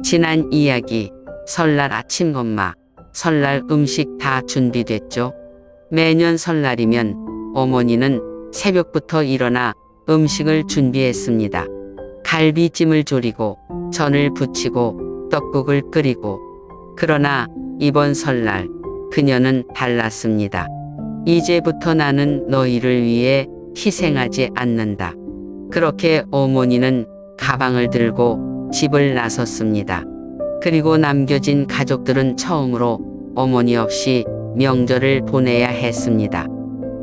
지난 이야기, 설날 아침 엄마, 설날 음식 다 준비됐죠? 매년 설날이면 어머니는 새벽부터 일어나 음식을 준비했습니다. 갈비찜을 졸이고 전을 부치고 떡국을 끓이고. 그러나 이번 설날 그녀는 달랐습니다. 이제부터 나는 너희를 위해 희생하지 않는다. 그렇게 어머니는 가방을 들고 집을 나섰습니다. 그리고 남겨진 가족들은 처음으로 어머니 없이 명절을 보내야 했습니다.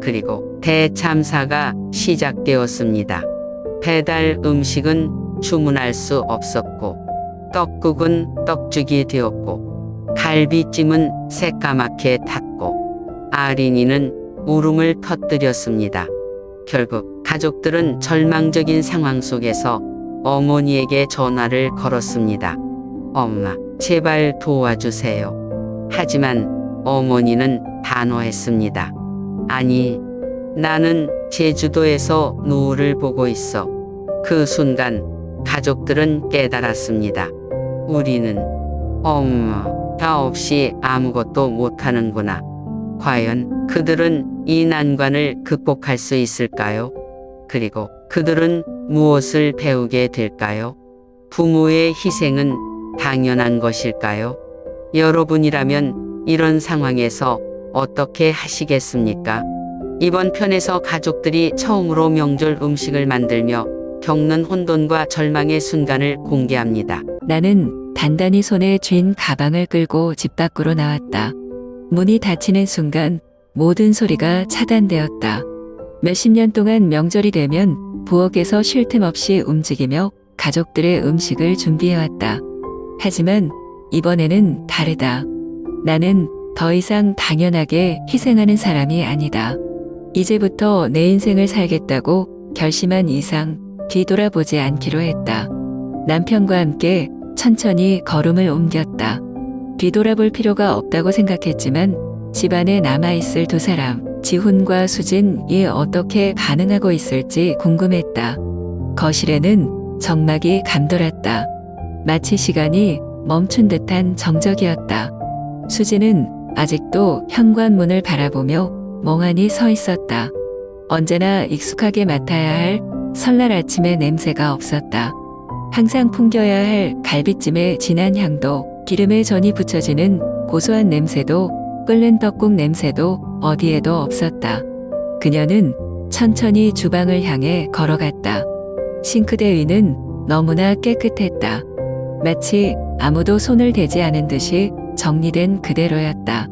그리고 대참사가 시작되었습니다. 배달 음식은 주문할 수 없었고, 떡국은 떡죽이 되었고, 갈비찜은 새까맣게 탔고, 아린이는 울음을 터뜨렸습니다. 결국 가족들은 절망적인 상황 속에서 어머니에게 전화를 걸었습니다. 엄마, 제발 도와주세요. 하지만 어머니는 단호했습니다. 아니, 나는 제주도에서 노을을 보고 있어. 그 순간 가족들은 깨달았습니다. 우리는 엄마 없이 아무것도 못하는구나. 과연 그들은 이 난관을 극복할 수 있을까요? 그리고 그들은 무엇을 배우게 될까요? 부모의 희생은 당연한 것일까요? 여러분이라면 이런 상황에서 어떻게 하시겠습니까? 이번 편에서 가족들이 처음으로 명절 음식을 만들며 겪는 혼돈과 절망의 순간을 공개합니다. 나는 단단히 손에 쥔 가방을 끌고 집 밖으로 나왔다. 문이 닫히는 순간 모든 소리가 차단되었다. 몇십 년 동안 명절이 되면 부엌에서 쉴 틈 없이 움직이며 가족들의 음식을 준비해왔다. 하지만 이번에는 다르다. 나는 더 이상 당연하게 희생하는 사람이 아니다. 이제부터 내 인생을 살겠다고 결심한 이상 뒤돌아보지 않기로 했다. 남편과 함께 천천히 걸음을 옮겼다. 뒤돌아볼 필요가 없다고 생각했지만 집안에 남아있을 두 사람, 지훈과 수진이 어떻게 반응하고 있을지 궁금했다. 거실에는 정막이 감돌았다. 마치 시간이 멈춘 듯한 정적이었다. 수진은 아직도 현관문을 바라보며 멍하니 서 있었다. 언제나 익숙하게 맡아야 할 설날 아침의 냄새가 없었다. 항상 풍겨야 할 갈비찜의 진한 향도, 기름에 전이 붙여지는 고소한 냄새도, 끓는 떡국 냄새도 어디에도 없었다. 그녀는 천천히 주방을 향해 걸어갔다. 싱크대 위는 너무나 깨끗했다. 마치 아무도 손을 대지 않은 듯이 정리된 그대로였다.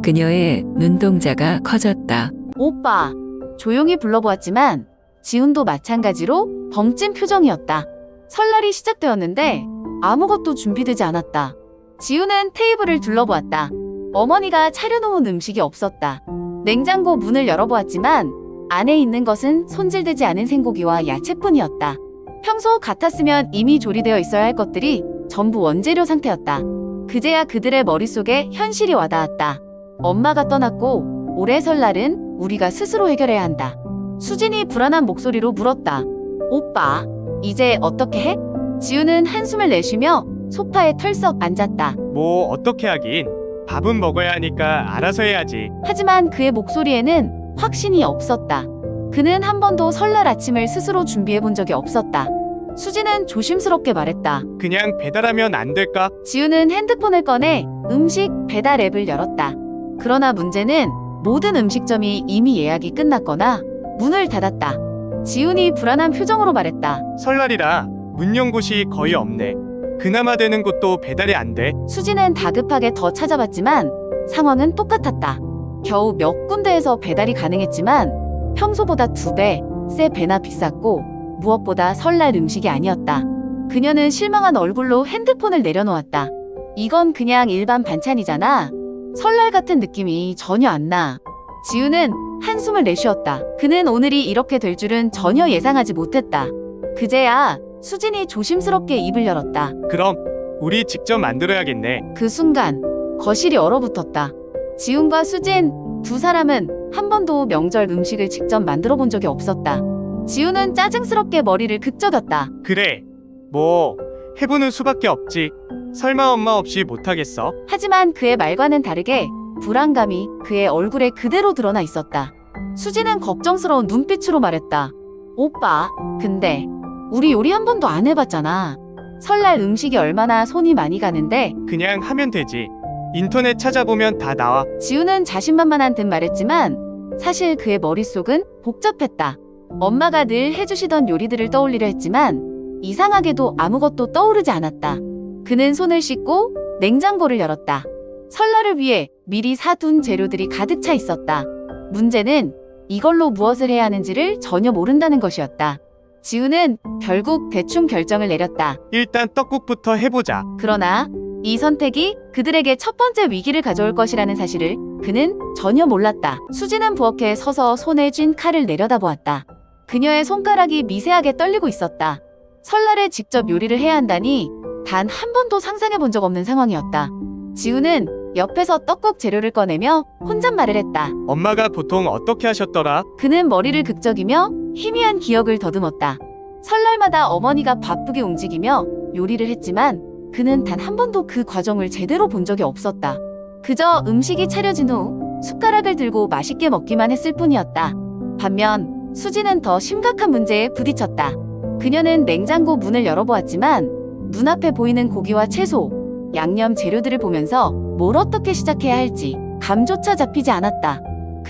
그녀의 눈동자가 커졌다. 오빠, 조용히 불러보았지만 지훈도 마찬가지로 벙찐 표정이었다. 설날이 시작되었는데 아무것도 준비되지 않았다. 지훈은 테이블을 둘러보았다. 어머니가 차려놓은 음식이 없었다. 냉장고 문을 열어보았지만 안에 있는 것은 손질되지 않은 생고기와 야채뿐이었다. 평소 같았으면 이미 조리되어 있어야 할 것들이 전부 원재료 상태였다. 그제야 그들의 머릿속에 현실이 와닿았다. 엄마가 떠났고 올해 설날은 우리가 스스로 해결해야 한다. 수진이 불안한 목소리로 물었다. 오빠, 이제 어떻게 해? 지우는 한숨을 내쉬며 소파에 털썩 앉았다. 뭐 어떻게 하긴. 밥은 먹어야 하니까 알아서 해야지. 하지만 그의 목소리에는 확신이 없었다. 그는 한 번도 설날 아침을 스스로 준비해 본 적이 없었다. 수진은 조심스럽게 말했다. 그냥 배달하면 안 될까? 지우는 핸드폰을 꺼내 음식 배달 앱을 열었다. 그러나 문제는 모든 음식점이 이미 예약이 끝났거나 문을 닫았다. 지훈이 불안한 표정으로 말했다. 설날이라 문 연 곳이 거의 없네. 그나마 되는 곳도 배달이 안 돼. 수진은 다급하게 더 찾아봤지만 상황은 똑같았다. 겨우 몇 군데에서 배달이 가능했지만 평소보다 2배, 세 배나 비쌌고 무엇보다 설날 음식이 아니었다. 그녀는 실망한 얼굴로 핸드폰을 내려놓았다. 이건 그냥 일반 반찬이잖아. 설날 같은 느낌이 전혀 안 나. 지우는 한숨을 내쉬었다. 그는 오늘이 이렇게 될 줄은 전혀 예상하지 못했다. 그제야 수진이 조심스럽게 입을 열었다. 그럼 우리 직접 만들어야겠네. 그 순간 거실이 얼어붙었다. 지훈과 수진 두 사람은 한 번도 명절 음식을 직접 만들어 본 적이 없었다. 지훈은 짜증스럽게 머리를 극적였다. 그래, 뭐 해보는 수밖에 없지. 설마 엄마 없이 못하겠어? 하지만 그의 말과는 다르게 불안감이 그의 얼굴에 그대로 드러나 있었다. 수지는 걱정스러운 눈빛으로 말했다. 오빠, 근데 우리 요리 한 번도 안 해봤잖아. 설날 음식이 얼마나 손이 많이 가는데. 그냥 하면 되지. 인터넷 찾아보면 다 나와. 지우는 자신만만한 듯 말했지만 사실 그의 머릿속은 복잡했다. 엄마가 늘 해주시던 요리들을 떠올리려 했지만 이상하게도 아무것도 떠오르지 않았다. 그는 손을 씻고 냉장고를 열었다. 설날을 위해 미리 사둔 재료들이 가득 차 있었다. 문제는 이걸로 무엇을 해야 하는지를 전혀 모른다는 것이었다. 지우는 결국 대충 결정을 내렸다. 일단 떡국부터 해보자. 그러나 이 선택이 그들에게 첫 번째 위기를 가져올 것이라는 사실을 그는 전혀 몰랐다. 수지는 부엌에 서서 손에 쥔 칼을 내려다보았다. 그녀의 손가락이 미세하게 떨리고 있었다. 설날에 직접 요리를 해야 한다니 단 한 번도 상상해 본 적 없는 상황이었다. 지우는 옆에서 떡국 재료를 꺼내며 혼잣말을 했다. 엄마가 보통 어떻게 하셨더라? 그는 머리를 극적이며 희미한 기억을 더듬었다. 설날마다 어머니가 바쁘게 움직이며 요리를 했지만 그는 단 한 번도 그 과정을 제대로 본 적이 없었다. 그저 음식이 차려진 후 숟가락을 들고 맛있게 먹기만 했을 뿐이었다. 반면 수지는 더 심각한 문제에 부딪혔다. 그녀는 냉장고 문을 열어보았지만 눈앞에 보이는 고기와 채소, 양념 재료들을 보면서 뭘 어떻게 시작해야 할지 감조차 잡히지 않았다.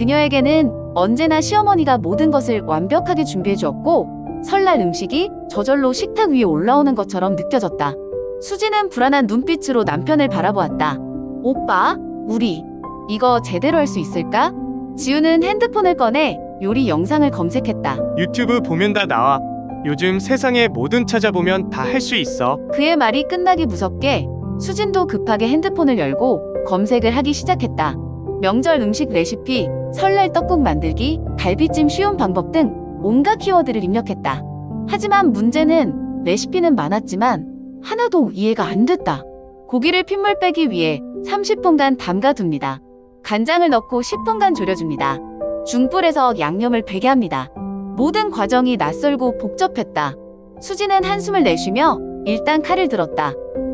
그녀에게는 언제나 시어머니가 모든 것을 완벽하게 준비해 주었고 설날 음식이 저절로 식탁 위에 올라오는 것처럼 느껴졌다. 수지는 불안한 눈빛으로 남편을 바라보았다. 오빠, 우리 이거 제대로 할 수 있을까? 지우는 핸드폰을 꺼내 요리 영상을 검색했다. 유튜브 보면 다 나와. 요즘 세상에 뭐든 찾아보면 다 할 수 있어. 그의 말이 끝나기 무섭게 수진도 급하게 핸드폰을 열고 검색을 하기 시작했다. 명절 음식 레시피, 설날 떡국 만들기, 갈비찜 쉬운 방법 등 온갖 키워드를 입력했다. 하지만 문제는 레시피는 많았지만 하나도 이해가 안 됐다. 고기를 핏물 빼기 위해 30분간 담가둡니다. 간장을 넣고 10분간 졸여줍니다. 중불에서 양념을 배게 합니다. 모든 과정이 낯설고 복잡했다. 수지는 한숨을 내쉬며 일단 칼을 들었다.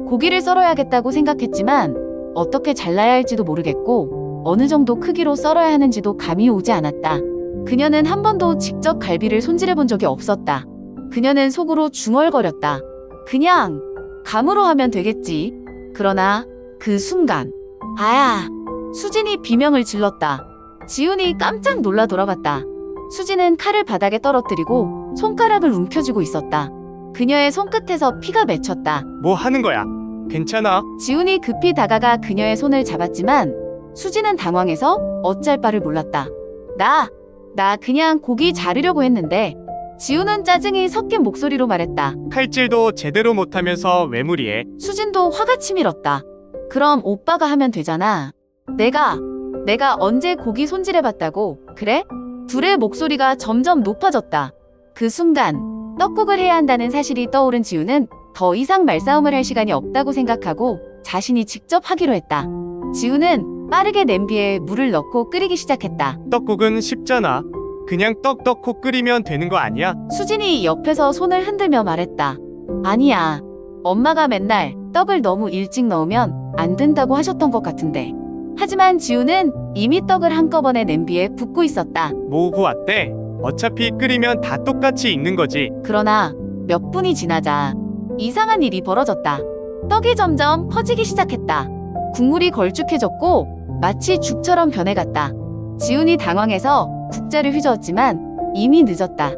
고기를 썰어야겠다고 생각했지만 어떻게 잘라야 할지도 모르겠고 어느 정도 크기로 썰어야 하는지도 감이 오지 않았다. 그녀는 한 번도 직접 갈비를 손질해 본 적이 없었다. 그녀는 속으로 중얼거렸다. 그냥 감으로 하면 되겠지. 그러나 그 순간 아야! 수진이 비명을 질렀다. 지훈이 깜짝 놀라 돌아봤다. 수지는 칼을 바닥에 떨어뜨리고 손가락을 움켜쥐고 있었다. 그녀의 손끝에서 피가 맺혔다. 뭐 하는 거야? 괜찮아? 지훈이 급히 다가가 그녀의 손을 잡았지만 수지는 당황해서 어찌할 바를 몰랐다. 나 그냥 고기 자르려고 했는데. 지훈은 짜증이 섞인 목소리로 말했다. 칼질도 제대로 못하면서 왜 무리해? 수진도 화가 치밀었다. 그럼 오빠가 하면 되잖아. 내가 언제 고기 손질해봤다고, 그래? 둘의 목소리가 점점 높아졌다. 그 순간 떡국을 해야 한다는 사실이 떠오른 지우는 더 이상 말싸움을 할 시간이 없다고 생각하고 자신이 직접 하기로 했다. 지우는 빠르게 냄비에 물을 넣고 끓이기 시작했다. 떡국은 쉽잖아. 그냥 떡 넣고 끓이면 되는 거 아니야? 수진이 옆에서 손을 흔들며 말했다. 아니야. 엄마가 맨날 떡을 너무 일찍 넣으면 안 된다고 하셨던 것 같은데. 하지만 지우는 이미 떡을 한꺼번에 냄비에 붓고 있었다. 뭐고 왔대? 어차피 끓이면 다 똑같이 익는 거지. 그러나 몇 분이 지나자 이상한 일이 벌어졌다. 떡이 점점 퍼지기 시작했다. 국물이 걸쭉해졌고 마치 죽처럼 변해갔다. 지훈이 당황해서 국자를 휘저었지만 이미 늦었다.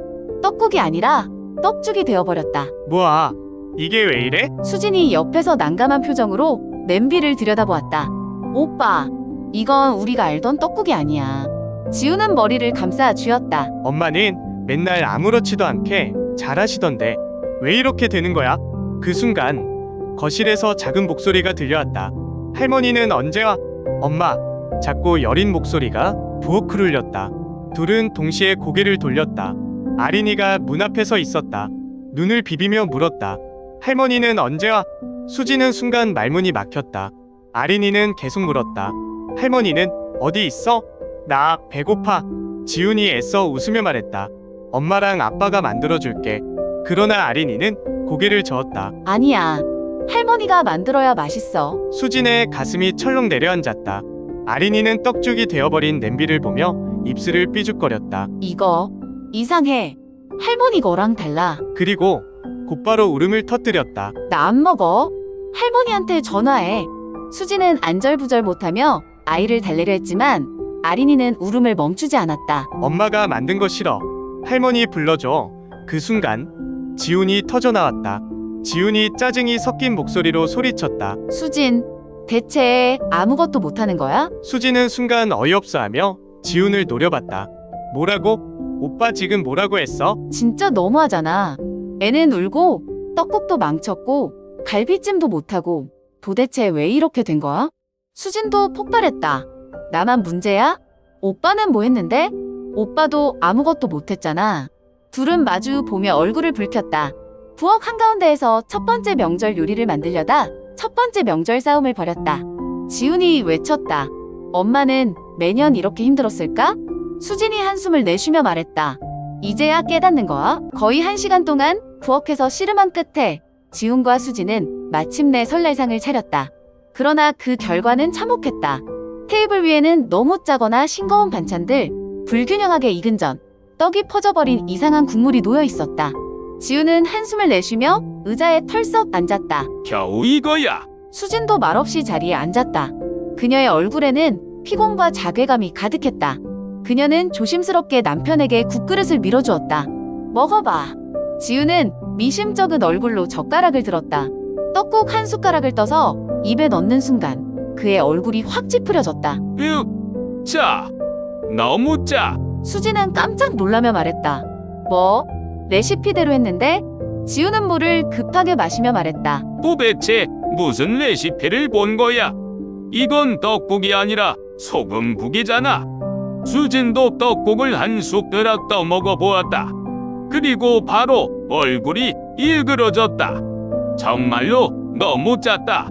떡국이 아니라 떡죽이 되어버렸다. 뭐야? 이게 왜 이래? 수진이 옆에서 난감한 표정으로 냄비를 들여다보았다. 오빠, 이건 우리가 알던 떡국이 아니야. 지우는 머리를 감싸 쥐었다. 엄마는 맨날 아무렇지도 않게 잘하시던데 왜 이렇게 되는 거야? 그 순간 거실에서 작은 목소리가 들려왔다. 할머니는 언제 와? 엄마, 작고 여린 목소리가 부엌을 울렸다. 둘은 동시에 고개를 돌렸다. 아린이가 문 앞에 서 있었다. 눈을 비비며 물었다. 할머니는 언제 와? 수지는 순간 말문이 막혔다. 아린이는 계속 물었다. 할머니는 어디 있어? 나 배고파. 지훈이 애써 웃으며 말했다. 엄마랑 아빠가 만들어줄게. 그러나 아린이는 고개를 저었다. 아니야. 할머니가 만들어야 맛있어. 수진의 가슴이 철렁 내려앉았다. 아린이는 떡죽이 되어버린 냄비를 보며 입술을 삐죽거렸다. 이거 이상해. 할머니 거랑 달라. 그리고 곧바로 울음을 터뜨렸다. 나 안 먹어. 할머니한테 전화해. 수지는 안절부절 못하며 아이를 달래려 했지만 아린이는 울음을 멈추지 않았다. 엄마가 만든 거 싫어. 할머니 불러줘. 그 순간 지훈이 터져나왔다. 지훈이 짜증이 섞인 목소리로 소리쳤다. 수진, 대체 아무것도 못하는 거야? 수지는 순간 어이없어하며 지훈을 노려봤다. 뭐라고? 오빠 지금 뭐라고 했어? 진짜 너무하잖아. 애는 울고 떡국도 망쳤고 갈비찜도 못하고 도대체 왜 이렇게 된 거야? 수진도 폭발했다. 나만 문제야? 오빠는 뭐 했는데? 오빠도 아무것도 못했잖아. 둘은 마주 보며 얼굴을 붉혔다. 부엌 한가운데에서 첫 번째 명절 요리를 만들려다 첫 번째 명절 싸움을 벌였다. 지훈이 외쳤다. 엄마는 매년 이렇게 힘들었을까? 수진이 한숨을 내쉬며 말했다. 이제야 깨닫는 거야? 거의 1시간 동안 부엌에서 씨름한 끝에 지훈과 수진은 마침내 설날상을 차렸다. 그러나 그 결과는 참혹했다. 테이블 위에는 너무 짜거나 싱거운 반찬들, 불균형하게 익은 전, 떡이 퍼져버린 이상한 국물이 놓여 있었다. 지훈은 한숨을 내쉬며 의자에 털썩 앉았다. 겨우 이거야. 수진도 말없이 자리에 앉았다. 그녀의 얼굴에는 피곤과 자괴감이 가득했다. 그녀는 조심스럽게 남편에게 국그릇을 밀어주었다. 먹어봐. 지훈은 미심쩍은 얼굴로 젓가락을 들었다. 떡국 한 숟가락을 떠서 입에 넣는 순간 그의 얼굴이 확 찌푸려졌다. 짜. 너무 짜. 수진은 깜짝 놀라며 말했다. 뭐? 레시피대로 했는데? 지훈은 물을 급하게 마시며 말했다. 도대체 무슨 레시피를 본 거야? 이건 떡국이 아니라 소금국이잖아. 수진도 떡국을 한 숟가락 떠 먹어보았다. 그리고 바로 얼굴이 일그러졌다. 정말로 너무 짰다.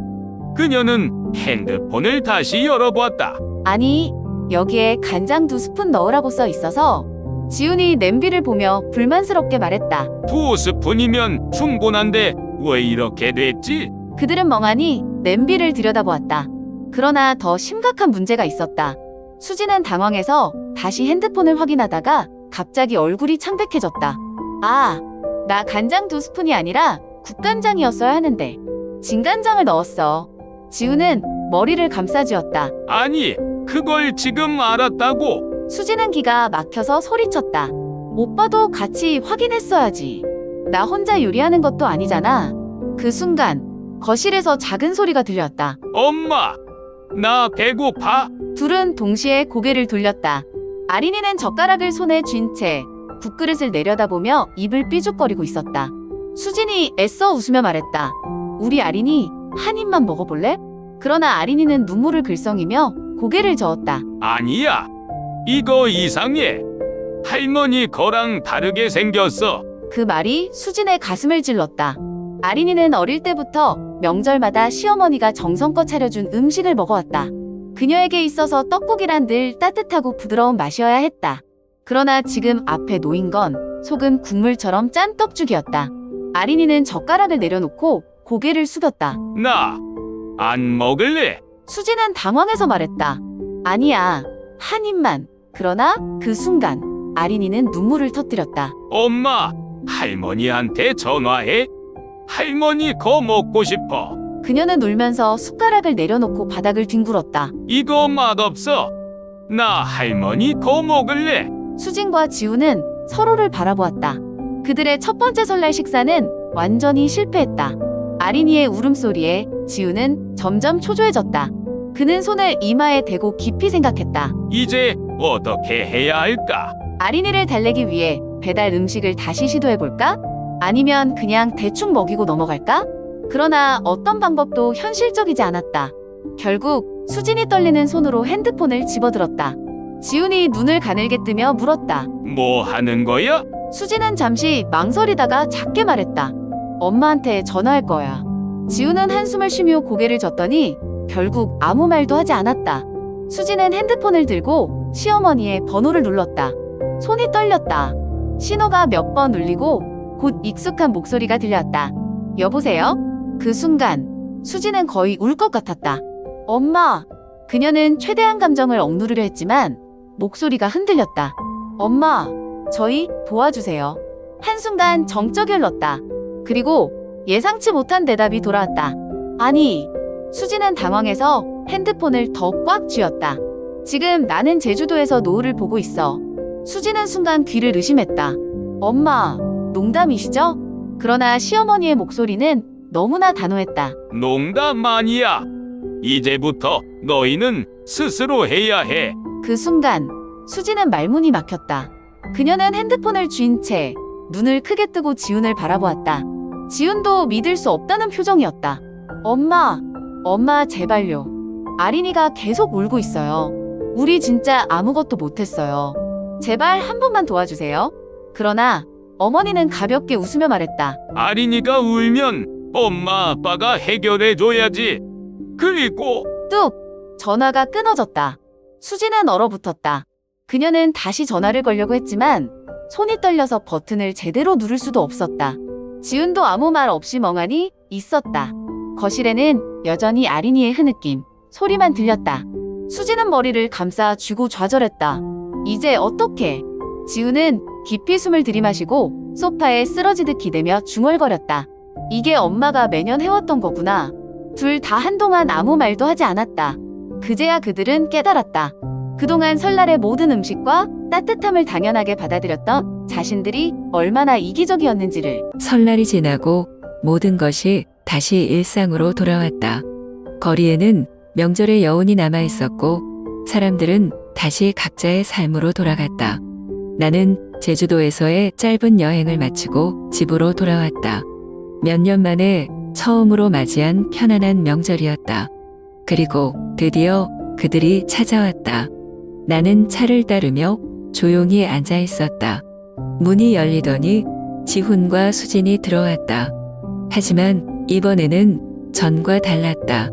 그녀는 핸드폰을 다시 열어보았다. 아니, 여기에 간장 2스푼 넣으라고 써 있어서. 지훈이 냄비를 보며 불만스럽게 말했다. 2스푼이면 충분한데 왜 이렇게 됐지? 그들은 멍하니 냄비를 들여다보았다. 그러나 더 심각한 문제가 있었다. 수진은 당황해서 다시 핸드폰을 확인하다가 갑자기 얼굴이 창백해졌다. 아, 나 간장 2스푼이 아니라 국간장이었어야 하는데 진간장을 넣었어. 지훈은 머리를 감싸쥐었다. 아니, 그걸 지금 알았다고? 수진은 기가 막혀서 소리쳤다. 오빠도 같이 확인했어야지. 나 혼자 요리하는 것도 아니잖아. 그 순간 거실에서 작은 소리가 들렸다. 엄마, 나 배고파. 둘은 동시에 고개를 돌렸다. 아린이는 젓가락을 손에 쥔 채 국그릇을 내려다보며 입을 삐죽거리고 있었다. 수진이 애써 웃으며 말했다. 우리 아린이 한 입만 먹어볼래? 그러나 아린이는 눈물을 글썽이며 고개를 저었다. 아니야, 이거 이상해. 할머니 거랑 다르게 생겼어. 그 말이 수진의 가슴을 찔렀다. 아린이는 어릴 때부터 명절마다 시어머니가 정성껏 차려준 음식을 먹어왔다. 그녀에게 있어서 떡국이란 늘 따뜻하고 부드러운 맛이어야 했다. 그러나 지금 앞에 놓인 건 소금 국물처럼 짠 떡죽이었다. 아린이는 젓가락을 내려놓고 고개를 숙였다. 나 안 먹을래. 수진은 당황해서 말했다. 아니야, 한 입만. 그러나 그 순간 아린이는 눈물을 터뜨렸다. 엄마, 할머니한테 전화해. 할머니 거 먹고 싶어. 그녀는 울면서 숟가락을 내려놓고 바닥을 뒹굴었다. 이거 맛없어. 나 할머니 거 먹을래. 수진과 지훈은 서로를 바라보았다. 그들의 첫 번째 설날 식사는 완전히 실패했다. 아린이의 울음소리에 지훈은 점점 초조해졌다. 그는 손을 이마에 대고 깊이 생각했다. 이제 어떻게 해야 할까? 아린이를 달래기 위해 배달 음식을 다시 시도해볼까? 아니면 그냥 대충 먹이고 넘어갈까? 그러나 어떤 방법도 현실적이지 않았다. 결국 수진이 떨리는 손으로 핸드폰을 집어들었다. 지훈이 눈을 가늘게 뜨며 물었다. 뭐 하는 거야? 수진은 잠시 망설이다가 작게 말했다. 엄마한테 전화할 거야. 지훈은 한숨을 쉬며 고개를 젓더니 결국 아무 말도 하지 않았다. 수진은 핸드폰을 들고 시어머니의 번호를 눌렀다. 손이 떨렸다. 신호가 몇 번 울리고 곧 익숙한 목소리가 들려왔다. 여보세요? 그 순간 수지는 거의 울 것 같았다. 엄마! 그녀는 최대한 감정을 억누르려 했지만 목소리가 흔들렸다. 엄마, 저희 도와주세요. 한순간 정적이 흘렀다. 그리고 예상치 못한 대답이 돌아왔다. 아니, 수지는 당황해서 핸드폰을 더 꽉 쥐었다. 지금 나는 제주도에서 노을을 보고 있어. 수지는 순간 귀를 의심했다. 엄마, 농담이시죠? 그러나 시어머니의 목소리는 너무나 단호했다. 농담 아니야. 이제부터 너희는 스스로 해야 해. 그 순간 수지는 말문이 막혔다. 그녀는 핸드폰을 쥔 채 눈을 크게 뜨고 지훈을 바라보았다. 지훈도 믿을 수 없다는 표정이었다. 엄마 제발요. 아린이가 계속 울고 있어요. 우리 진짜 아무것도 못했어요. 제발 한 번만 도와주세요. 그러나 어머니는 가볍게 웃으며 말했다. 아린이가 울면 엄마 아빠가 해결해 줘야지. 그리고 뚝! 전화가 끊어졌다. 수지는 얼어붙었다. 그녀는 다시 전화를 걸려고 했지만 손이 떨려서 버튼을 제대로 누를 수도 없었다. 지훈도 아무 말 없이 멍하니 있었다. 거실에는 여전히 아린이의 흐느낌, 소리만 들렸다. 수지는 머리를 감싸 쥐고 좌절했다. 이제 어떡해? 지훈은 깊이 숨을 들이마시고 소파에 쓰러지듯 기대며 중얼거렸다. 이게 엄마가 매년 해왔던 거구나. 둘 다 한동안 아무 말도 하지 않았다. 그제야 그들은 깨달았다. 그동안 설날의 모든 음식과 따뜻함을 당연하게 받아들였던 자신들이 얼마나 이기적이었는지를. 설날이 지나고 모든 것이 다시 일상으로 돌아왔다. 거리에는 명절의 여운이 남아 있었고 사람들은 다시 각자의 삶으로 돌아갔다. 나는 제주도에서의 짧은 여행을 마치고 집으로 돌아왔다. 몇 년 만에 처음으로 맞이한 편안한 명절이었다. 그리고 드디어 그들이 찾아왔다. 나는 차를 따르며 조용히 앉아 있었다. 문이 열리더니 지훈과 수진이 들어왔다. 하지만 이번에는 전과 달랐다.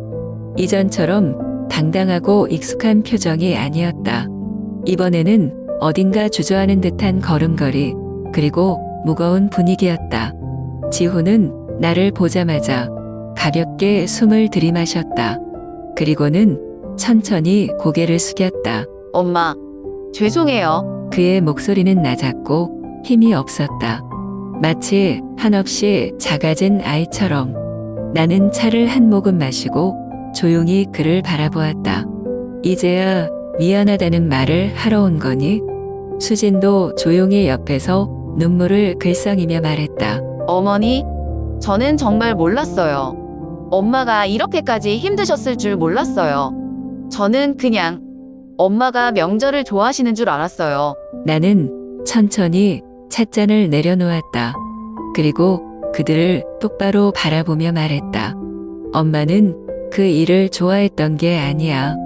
이전처럼 당당하고 익숙한 표정이 아니었다. 이번에는 어딘가 주저하는 듯한 걸음걸이, 그리고 무거운 분위기였다. 지훈은 나를 보자마자 가볍게 숨을 들이마셨다. 그리고는 천천히 고개를 숙였다. 엄마, 죄송해요. 그의 목소리는 낮았고 힘이 없었다. 마치 한없이 작아진 아이처럼. 나는 차를 한 모금 마시고 조용히 그를 바라보았다. 이제야 미안하다는 말을 하러 온 거니? 수진도 조용히 옆에서 눈물을 글썽이며 말했다. 어머니, 저는 정말 몰랐어요. 엄마가 이렇게까지 힘드셨을 줄 몰랐어요. 저는 그냥 엄마가 명절을 좋아하시는 줄 알았어요. 나는 천천히 찻잔을 내려놓았다. 그리고 그들을 똑바로 바라보며 말했다. 엄마는 그 일을 좋아했던 게 아니야.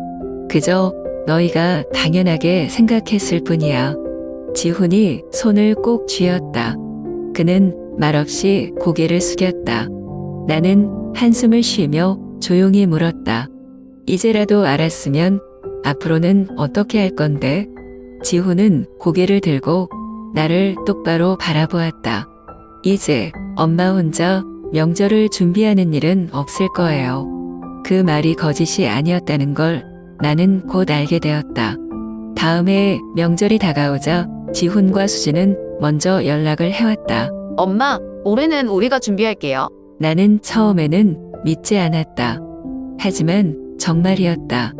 그저 너희가 당연하게 생각했을 뿐이야. 지훈이 손을 꼭 쥐었다. 그는 말없이 고개를 숙였다. 나는 한숨을 쉬며 조용히 물었다. 이제라도 알았으면 앞으로는 어떻게 할 건데? 지훈은 고개를 들고 나를 똑바로 바라보았다. 이제 엄마 혼자 명절을 준비하는 일은 없을 거예요. 그 말이 거짓이 아니었다는 걸 나는 곧 알게 되었다. 다음 해 명절이 다가오자 지훈과 수지는 먼저 연락을 해왔다. 엄마, 올해는 우리가 준비할게요. 나는 처음에는 믿지 않았다. 하지만 정말이었다.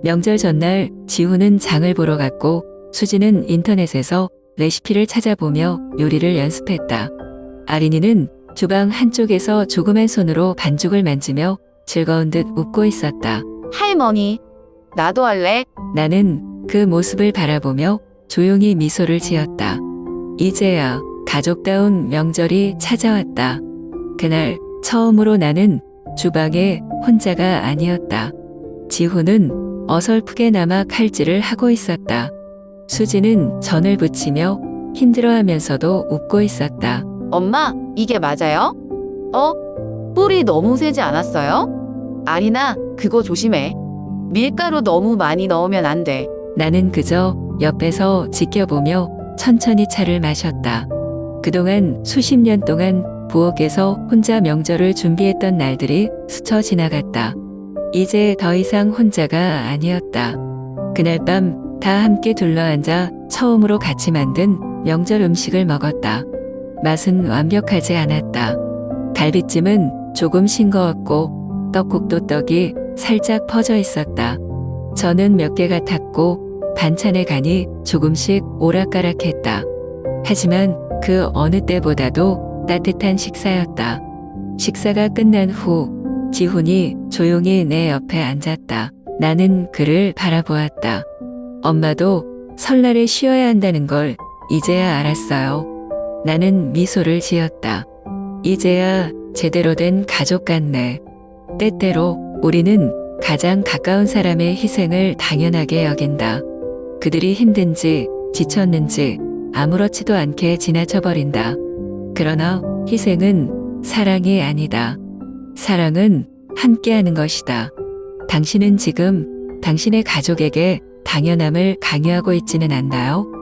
명절 전날 지훈은 장을 보러 갔고 수지는 인터넷에서 레시피를 찾아보며 요리를 연습했다. 아린이는 주방 한쪽에서 조그만 손으로 반죽을 만지며 즐거운 듯 웃고 있었다. 할머니, 나도 할래. 나는 그 모습을 바라보며 조용히 미소를 지었다. 이제야 가족다운 명절이 찾아왔다. 그날 처음으로 나는 주방에 혼자가 아니었다. 지훈은 어설프게 남아 칼질을 하고 있었다. 수지는 전을 부치며 힘들어하면서도 웃고 있었다. 엄마, 이게 맞아요? 뿔이 너무 세지 않았어요? 아리나, 그거 조심해. 밀가루 너무 많이 넣으면 안 돼. 나는 그저 옆에서 지켜보며 천천히 차를 마셨다. 그동안 수십 년 동안 부엌에서 혼자 명절을 준비했던 날들이 스쳐 지나갔다. 이제 더 이상 혼자가 아니었다. 그날 밤 다 함께 둘러앉아 처음으로 같이 만든 명절 음식을 먹었다. 맛은 완벽하지 않았다. 갈비찜은 조금 싱거웠고 떡국도 떡이 살짝 퍼져 있었다. 전은 몇 개 같았고 반찬의 간이 조금씩 오락가락했다. 하지만 그 어느 때보다도 따뜻한 식사였다. 식사가 끝난 후 지훈이 조용히 내 옆에 앉았다. 나는 그를 바라보았다. 엄마도 설날에 쉬어야 한다는 걸 이제야 알았어요. 나는 미소를 지었다. 이제야 제대로 된 가족 같네. 때때로 우리는 가장 가까운 사람의 희생을 당연하게 여긴다. 그들이 힘든지 지쳤는지 아무렇지도 않게 지나쳐버린다. 그러나 희생은 사랑이 아니다. 사랑은 함께하는 것이다. 당신은 지금 당신의 가족에게 당연함을 강요하고 있지는 않나요?